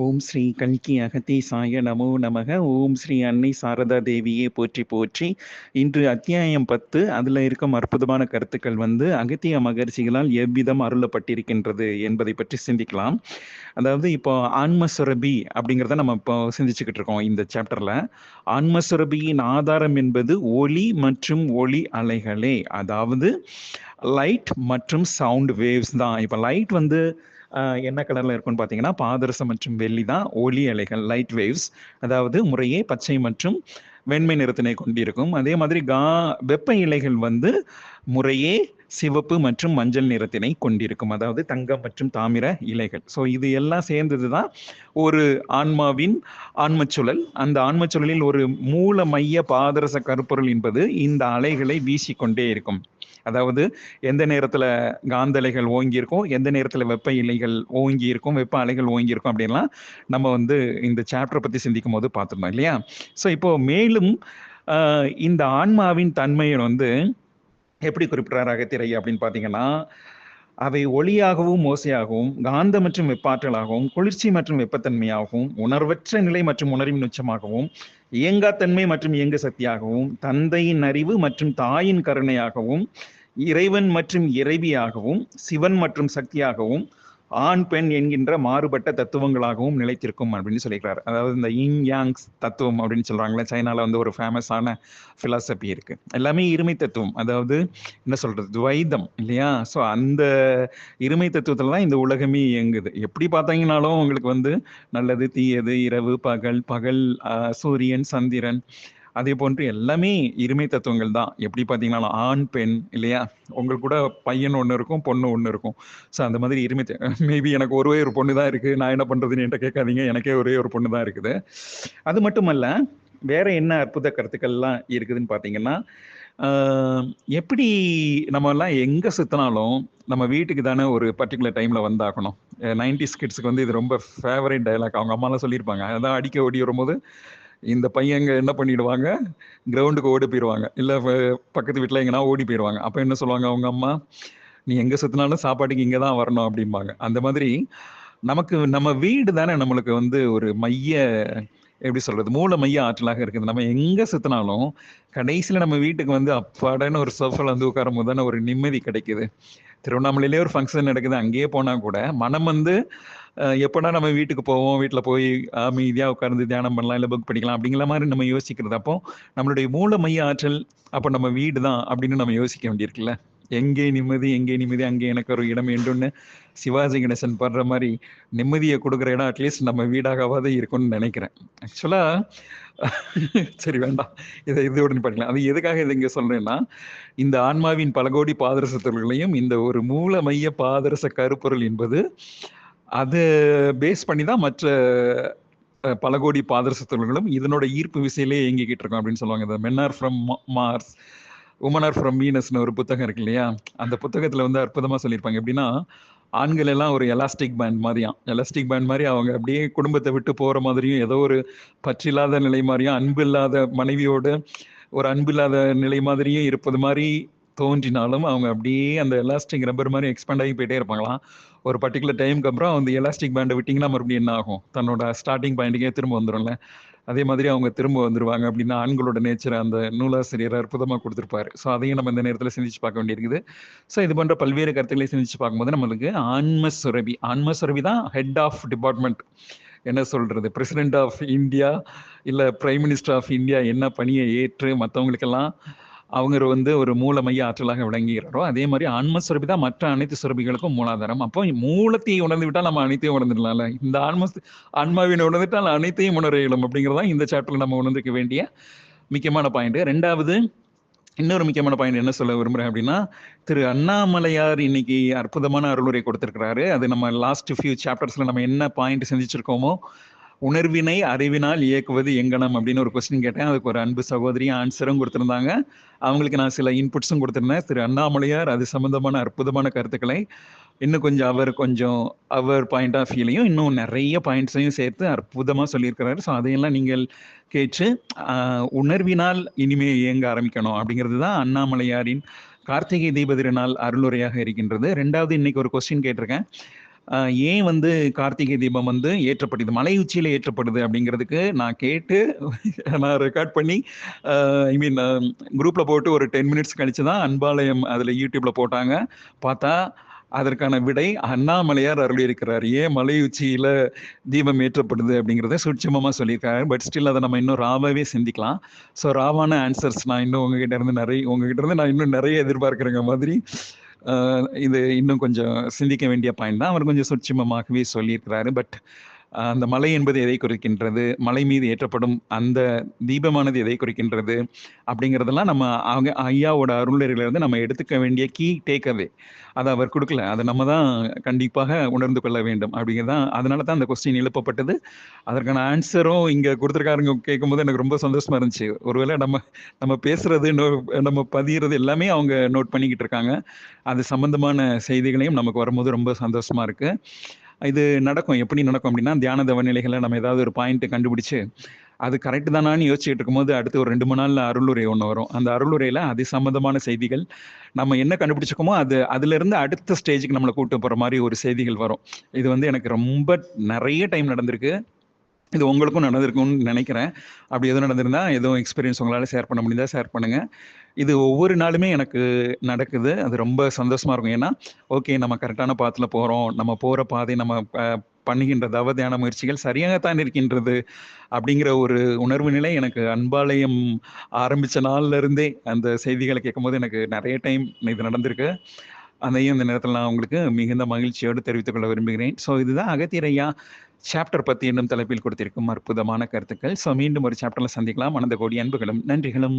ஓம் ஸ்ரீ கல்கி அகத்தி சாய நமோ நமக. ஓம் ஸ்ரீ அன்னை சாரதா தேவியே போற்றி போற்றி. இன்று அத்தியாயம் 10, அதில் இருக்கும் அற்புதமான கருத்துக்கள் அகத்திய மகர்ஷிகளால் எவ்விதம் அருளப்பட்டிருக்கின்றது என்பதை பற்றி சிந்திக்கலாம். அதாவது இப்போ ஆன்மசுரபி அப்படிங்கிறத நம்ம இப்போ சிந்திச்சுக்கிட்டு இருக்கோம் இந்த சாப்டர்ல. ஆன்மசுரபியின் ஆதாரம் என்பது ஒளி மற்றும் ஒளி அலைகளே, அதாவது லைட் மற்றும் சவுண்ட் வேவ்ஸ் தான். இப்போ லைட் என்ன கலர்ல இருக்கும்னு பார்த்தீங்கன்னா பாதரசம் மற்றும் வெள்ளி தான் ஒளி அலைகள், லைட் வேவ்ஸ். அதாவது முறையே பச்சை மற்றும் வெண்மை நிறத்தினை கொண்டிருக்கும். அதே மாதிரி வெப்ப இலைகள் முறையே சிவப்பு மற்றும் மஞ்சள் நிறத்தினை கொண்டிருக்கும், அதாவது தங்கம் மற்றும் தாமிர இலைகள். ஸோ இது எல்லாம் சேர்ந்தது தான் ஒரு ஆன்மாவின் ஆன்மச்சுழல். அந்த ஆன்மச்சுழலில் ஒரு மூல மைய பாதரச கருப்பொருள் என்பது இந்த அலைகளை வீசிக்கொண்டே இருக்கும். அதாவது எந்த நேரத்தில் காந்த அலைகள் ஓங்கி இருக்கும், எந்த நேரத்தில் வெப்ப இலைகள் ஓங்கி இருக்கும், வெப்ப அலைகள் ஓங்கி இருக்கும் அப்படின்லாம் நம்ம இந்த சாப்டரை பற்றி சிந்திக்கும் போது பார்த்துருந்தோம் இல்லையா? ஸோ இப்போ மேலும் இந்த ஆன்மாவின் தன்மையை எப்படி குறிப்பிட்றார் அகத்திரை அப்படின்னு பார்த்தீங்கன்னா, அவை ஒளியாகவும் ஓசையாகவும், காந்த மற்றும் வெப்பாற்றலாகவும், குளிர்ச்சி மற்றும் வெப்பத்தன்மையாகவும், உணர்வற்ற நிலை மற்றும் உணர்வின் உச்சமாகவும், இயங்காத்தன்மை மற்றும் இயங்கு சக்தியாகவும், தந்தையின் அறிவு மற்றும் தாயின் கருணையாகவும், இறைவன் மற்றும் இறைவியாகவும், சிவன் மற்றும் சக்தியாகவும், ஆண் பெண் என்கின்ற மாறுபட்ட தத்துவங்களாகவும் நிலைத்திருக்கும் அப்படின்னு சொல்லிக்கிறார். அதாவது இந்த இன் யாங்ஸ் தத்துவம் அப்படின்னு சொல்றாங்களே, சைனால ஒரு ஃபேமஸான பிலாசபி இருக்கு. எல்லாமே இருமை தத்துவம், அதாவது என்ன சொல்றது, துவைதம் இல்லையா? ஸோ அந்த இருமை தத்துவத்துல தான் இந்த உலகமே இயங்குது. எப்படி பார்த்தீங்கன்னாலும் உங்களுக்கு நல்லது தீயது, இரவு பகல், பகல் சூரியன் சந்திரன், அதே போன்று எல்லாமே இருமை தத்துவங்கள் தான். எப்படி பார்த்தீங்கன்னா ஆண் பெண் இல்லையா? உங்களுக்கு கூட பையன் ஒன்று இருக்கும், பொண்ணு ஒன்று இருக்கும். ஸோ அந்த மாதிரி இருமை மேபி எனக்கு ஒரே ஒரு பொண்ணு தான் இருக்குது, நான் என்ன பண்ணுறதுன்னு என்கிட்ட கேட்காதீங்க, எனக்கே ஒரே ஒரு பொண்ணு தான் இருக்குது. அது மட்டுமல்ல, வேற என்ன அற்புத கருத்துக்கள்லாம் இருக்குதுன்னு பார்த்தீங்கன்னா, எப்படி நம்ம எல்லாம் எங்கே சுற்றினாலும் நம்ம வீட்டுக்கு தானே ஒரு பர்டிகுலர் டைமில் வந்தாகணும். 90s கிட்ஸுக்கு இது ரொம்ப ஃபேவரட் டயலாக். அவங்க அம்மாலாம் சொல்லியிருப்பாங்க. அதான் அடிக்க ஓடி வரும்போது இந்த பையங்க என்ன பண்ணிடுவாங்க, கிரவுண்டுக்கு ஓடி போயிடுவாங்க, இல்லை பக்கத்து வீட்டில் எங்கன்னா ஓடி போயிடுவாங்க. அப்போ என்ன சொல்லுவாங்க அவங்க அம்மா, நீ எங்கே சுற்றினாலும் சாப்பாட்டுக்கு இங்கே தான் வரணும் அப்படிம்பாங்க. அந்த மாதிரி நமக்கு நம்ம வீடு தானே நம்மளுக்கு ஒரு மைய, எப்படி சொல்றது, மூல மைய ஆற்றலாக இருக்குது. நம்ம எங்கே சுற்றினாலும் கடைசியில் நம்ம வீட்டுக்கு அப்பாடன்னு ஒரு சோஃபாவில் உட்காரும் போது தானே ஒரு நிம்மதி கிடைக்குது. திருவண்ணாமலையிலே ஒரு ஃபங்க்ஷன் நடக்குது, அங்கேயே போனால் கூட மனம் எப்படா நம்ம வீட்டுக்கு போவோம், வீட்டில் போய் அமைதியாக உட்கார்ந்து தியானம் பண்ணலாம், இல்லை புக் படிக்கலாம் அப்படிங்கிற மாதிரி நம்ம யோசிக்கிறது. அப்போ நம்மளுடைய மூல மைய ஆற்றல் அப்போ நம்ம வீடு தான் அப்படின்னு நம்ம யோசிக்க வேண்டியிருக்குல்ல. எங்கே நிம்மதி, எங்கே நிம்மதி, அங்கே எனக்கு ஒரு இடம் வேண்டும்னு சிவாஜி கணேசன் படுற மாதிரி நிம்மதியை கொடுக்குற இடம் அட்லீஸ்ட் நம்ம வீடாகவாது இருக்கும்னு நினைக்கிறேன். ஆக்சுவலாக சரி வேண்டாம், இதோட படிக்கலாம். அது எதுக்காக இதை இங்கே சொல்றேன்னா, இந்த ஆன்மாவின் பல கோடி பாதரச தொழில்களையும் இந்த ஒரு மூல மைய பாதரச கருப்பொருள் என்பது அது பேஸ் பண்ணி தான் மற்ற பல கோடி பாதரச தொழில்களும் இதனோட ஈர்ப்பு விசையிலே இயங்கிக்கிட்டு இருக்கோம் அப்படின்னு சொல்லுவாங்க. இந்த men are from Mars, women are from வீனஸ்னு ஒரு புத்தகம் இருக்கு இல்லையா? அந்த புத்தகத்துல அற்புதமா சொல்லியிருப்பாங்க. எப்படின்னா, ஆண்கள் எல்லாம் ஒரு எலாஸ்டிக் பேண்ட் மாதிரியாம். எலாஸ்டிக் பேண்ட் மாதிரி அவங்க அப்படியே குடும்பத்தை விட்டு போற மாதிரியும், ஏதோ ஒரு பற்றில்லாத நிலை மாதிரியும், அன்பில்லாத மனைவியோட ஒரு அன்பில்லாத நிலை மாதிரியும் இருப்பது மாதிரி தோன்றினாலும் அவங்க அப்படியே அந்த எலாஸ்டிக் ரப்பர் மாதிரி எக்ஸ்பேண்ட் ஆகி போயிட்டே இருப்பாங்களாம். ஒரு பர்டிகுலர் டைமுக்கு அப்புறம் அந்த எலாஸ்டிக் பேண்டை விட்டிங்கன்னா மறுபடியும் என்ன ஆகும், தன்னோட ஸ்டார்டிங் பாயிண்ட்டுக்கே திரும்ப வந்துடும்ல. அதே மாதிரி அவங்க திரும்ப வந்துருவாங்க அப்படின்னு ஆண்களோட நேச்சர் அந்த நூலாசிரியர் அற்புதமாக கொடுத்துருப்பாரு. ஸோ அதையும் நம்ம இந்த நேரத்தில் சிந்திச்சு பார்க்க வேண்டியிருக்குது. ஸோ இது போன்ற பல்வேறு கருத்துக்களை சிந்திச்சு பார்க்கும்போது நம்மளுக்கு ஆன்மசுரபி தான் ஹெட் ஆஃப் டிபார்ட்மெண்ட். என்ன சொல்றது, பிரசிடென்ட் ஆஃப் இந்தியா இல்லை பிரைம் மினிஸ்டர் ஆஃப் இந்தியா என்ன பணியை ஏற்று மற்றவங்களுக்கெல்லாம் அவங்க ஒரு மூல மைய ஆற்றலாக விளங்குகிறாரோ, அதே மாதிரி ஆன்மசுரபி தான் மற்ற அனைத்து சுரபிகளுக்கும் மூலாதாரம். அப்போ மூலத்தை உணர்ந்து விட்டால் நம்ம அனைத்தையும் உணர்ந்துடலாம்ல. இந்த ஆன்மாவினை உணர்ந்துட்டால் அனைத்தையும் உணர இயலும் அப்படிங்கிறதான் இந்த சாப்டர்ல நம்ம உணர்ந்துக்க வேண்டிய முக்கியமான பாயிண்ட். ரெண்டாவது, இன்னொரு முக்கியமான பாயிண்ட் என்ன சொல்ல விரும்புறேன் அப்படின்னா, திரு அண்ணாமலையார் இன்னைக்கு அற்புதமான அருளுரை கொடுத்திருக்கிறாரு. அது நம்ம லாஸ்ட் ஃபியூ சாப்டர்ஸ்ல நம்ம என்ன பாயிண்ட் செஞ்சிருக்கோமோ, உணர்வினை அறிவினால் இயக்குவது எங்கனம் அப்படின்னு ஒரு கொஸ்டின் கேட்டேன். அதுக்கு ஒரு அன்பு சகோதரி ஆன்சரும் கொடுத்திருந்தாங்க. அவங்களுக்கு நான் சில இன்புட்ஸும் கொடுத்திருந்தேன். திரு அண்ணாமலையார் அது சம்பந்தமான அற்புதமான கருத்துக்களை இன்னும் கொஞ்சம் அவர் பாயிண்ட் ஆஃப் வியூலையும் இன்னும் நிறைய பாயிண்ட்ஸையும் சேர்த்து அற்புதமாக சொல்லியிருக்கிறாரு. ஸோ அதையெல்லாம் நீங்கள் கேட்டு உணர்வினால் இனிமே இயங்க ஆரம்பிக்கணும் அப்படிங்கிறது தான் அண்ணாமலையாரின் கார்த்திகை தீப திருநாள் அருளுரையாக இருக்கின்றது. ரெண்டாவது, இன்னைக்கு ஒரு கொஸ்டின் கேட்டிருக்கேன். ஏன் வந்து கார்த்திகை தீபம் வந்து ஏற்றப்படுது, மலை உச்சியில ஏற்றப்படுது அப்படிங்கிறதுக்கு நான் கேட்டு நான் ரெக்கார்ட் பண்ணி ஐ மீன் குரூப்ல போட்டு ஒரு 10 மினிட்ஸ் கழிச்சு தான் அன்பாலயம் அதில் யூடியூப்ல போட்டாங்க. பார்த்தா அதற்கான விடை அண்ணாமலையார் அருளியிருக்கிறார். ஏன் மலை உச்சியில தீபம் ஏற்றப்படுது அப்படிங்கிறத சூட்சுமமா சொல்லியிருக்காரு. பட் ஸ்டில் அதை நம்ம இன்னும் ராவாவே சிந்திக்கலாம். ஸோ ராவான ஆன்சர்ஸ் நான் இன்னும் உங்ககிட்ட இருந்து நான் இன்னும் நிறைய எதிர்பார்க்குறேங்க மாதிரி இது இன்னும் கொஞ்சம் சிந்திக்க வேண்டிய பாயிண்ட் தான். அவர் கொஞ்சம் சூட்சுமமாகவே சொல்லியிருக்கிறாரு. பட் அந்த மலை என்பது எதை குறிக்கின்றது, மலை மீது ஏற்றப்படும் அந்த தீபமானது எதை குறிக்கின்றது அப்படிங்கிறதெல்லாம் நம்ம அவங்க ஐயாவோட அருளுரையிலிருந்து நம்ம எடுத்துக்க வேண்டிய கீ டேக்அவே. அதை அவர் கொடுக்கல. அதை நம்ம தான் கண்டிப்பாக உணர்ந்து கொள்ள வேண்டும் அப்படிங்கிறதான். அதனால தான் அந்த கொஸ்டின் எழுப்பப்பட்டது. அதற்கான ஆன்சரும் இங்கே கொடுத்துருக்காருங்க கேட்கும்போது எனக்கு ரொம்ப சந்தோஷமா இருந்துச்சு. ஒருவேளை நம்ம நம்ம பேசுறது நம்ம பதிகிறது எல்லாமே அவங்க நோட் பண்ணிக்கிட்டு இருக்காங்க. அது சம்பந்தமான செய்திகளையும் நமக்கு வரும்போது ரொம்ப சந்தோஷமா இருக்கு. இது நடக்கும். எப்படி நடக்கும் அப்படின்னா, தியான தவநிலைகள்ல நம்ம ஏதாவது ஒரு பாயிண்ட் கண்டுபிடிச்சு, அது கரெக்ட் தானான்னு யோசிச்சுட்டு இருக்கும்போது, அடுத்து ஒரு 2, 3 நாள்ல அருளுரை ஒண்ணு வரும். அந்த அருளுரையில அது சம்பந்தமான செய்திகள், நம்ம என்ன கண்டுபிடிச்சிருக்கோமோ, அதிலிருந்து அடுத்த ஸ்டேஜுக்கு நம்மள கூட்டு போற மாரி ஒரு செய்திகள் வரும். இது வந்து எனக்கு ரொம்ப நெறைய டைம் நடந்திருக்கு. இது உங்களுக்கும் நடந்திருக்கும்னு நினைக்கிறேன். அப்படி எதுவும் நடந்திருந்தா, எதுவும் எக்ஸ்பீரியன்ஸ் உங்களால ஷேர் பண்ண முடிஞ்சா ஷேர் பண்ணுங்க. இது ஒவ்வொரு நாளுமே எனக்கு நடக்குது. அது ரொம்ப சந்தோஷமா இருக்கும். ஏன்னா, ஓகே நம்ம கரெக்டான பாத்ல போறோம். நம்ம போற பாதை நம்ம பண்ணுகின்ற தவ தியான முயற்சிகள் சரியாகத்தான் இருக்கின்றது. அப்படிங்கிற ஒரு உணர்வு நிலை எனக்கு அன்பாலயம் ஆரம்பிச்ச நாள்ல இருந்தே அந்த செய்திகள கேட்கும்போது எனக்கு நெறைய டைம் இது நடந்திருக்கு. அதையும் இந்த நேரத்தில நான் உங்களுக்கு மிகுந்த மகிழ்ச்சியோடு தெரிவித்துக் கொள்ள விரும்புகிறேன். ஸோ இதுதான் அகத்தியர் ஐயா சாப்டர் 10 என்னும் தலைப்பில் கொடுத்திருக்கும் அற்புதமான கருத்துக்கள். ஸோ மீண்டும் ஒரு சாப்டர்ல சந்திக்கலாம். அனந்த கோடி அன்புகளும், நன்றிகளும்.